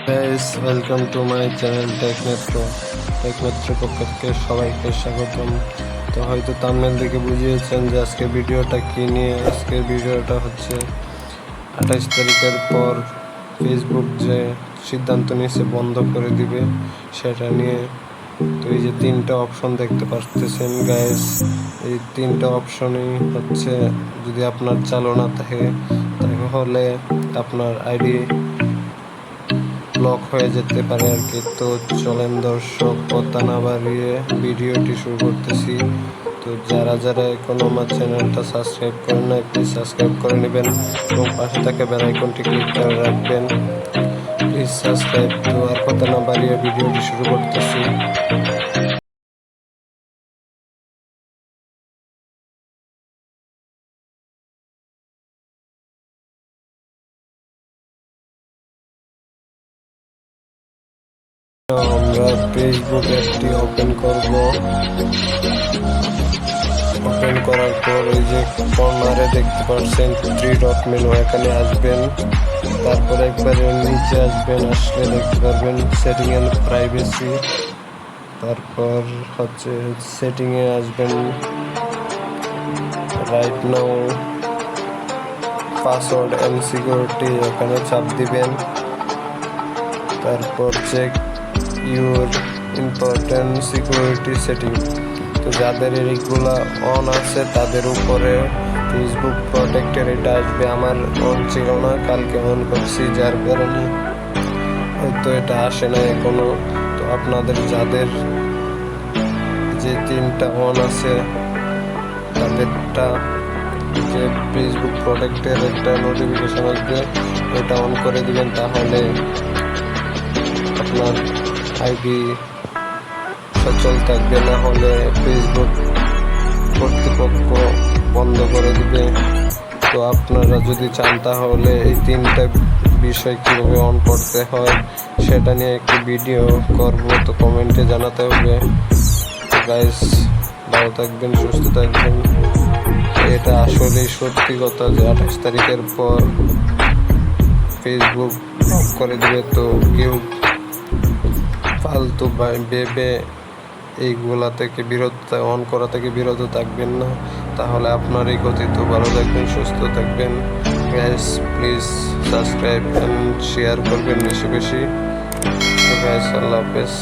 Guys, welcome to my channel Technetra পক্ষ থেকে সবাইকে স্বাগতম। তো হয়তো থাম্বনেল দেখে বুঝিয়েছেন যে আজকের ভিডিওটা কী নিয়ে। আজকের ভিডিওটা হচ্ছে 28 তারিখের পর ফেসবুক যে সিদ্ধান্ত নিয়েছে বন্ধ করে দিবে সেটা নিয়ে। তো এই যে তিনটা অপশন দেখতে পাচ্ছেন গাইস, এই তিনটা অপশনই হচ্ছে যদি আপনার চালু না থাকে তাহলে আপনার আইডি ব্লক হয়ে যেতে পারে আর কি। তো চলেন দর্শক, কথা না বাড়িয়ে ভিডিওটি শুরু করতেছি। তো যারা যারা এখনো আমার চ্যানেলটা সাবস্ক্রাইব করেন না, প্লিজ সাবস্ক্রাইব করে নেবেন এবং পাশে থাকা বেল আইকনটি ক্লিক করে রাখবেন। Please subscribe. তো আর কথা না বাড়িয়ে ভিডিওটি শুরু করতেছি। আমরা ফেসবুক অ্যাপটি ওপেন করব। ওপেন করার পর এই যে কর্নারে দেখতে পাচ্ছেন 3 ডট মেনু, এখানে আসবেন। তারপরে একবারে নিচে আসবেন, আসলে দেখতে পারবেন সেটিং এন্ড প্রাইভেসি। তারপর হচ্ছে সেটিংয়ে আসবেন, right now password and security এখানে চাপ দিবেন। তারপর check your important security setting. তো যাদের এইগুলা অন আছে তাদের উপরে ফেসবুক প্রোটেক্টের এটা আসবে। আমার অন ছিল না, কালকে অন করছি, যার কারণে হয়তো এটা আসে না এখনো। তো আপনাদের যাদের যে তিনটা অন আছে তাদেরটা যে ফেসবুক প্রোটেক্টের একটা নোটিফিকেশন আসবে, ওটা অন করে দিবেন। তাহলে আপনার আইডি সচল থাকবে, না হলে ফেসবুক কর্তৃপক্ষ বন্ধ করে দিবে। তো আপনারা যদি চান তাহলে এই তিনটা বিষয় কীভাবে অন করতে হয় সেটা নিয়ে একটি ভিডিও করব, তো কমেন্টে জানাতে হবে। তো গাইস, ভালো থাকবেন, সুস্থ থাকবেন। এটা আসলেই সত্যি কথা যে 28 তারিখের পর ফেসবুক অফ করে দিবে। তো কেউ ফালতু ভেবে এইগুলা থেকে বিরত, অন করা থেকে বিরত থাকবেন না, তাহলে আপনার এই ক্ষতি। তো ভালো থাকবেন, সুস্থ থাকবেন guys. Please subscribe and share করবেন বেশি বেশি। তো গাইস, আল্লাহ হাফেজ।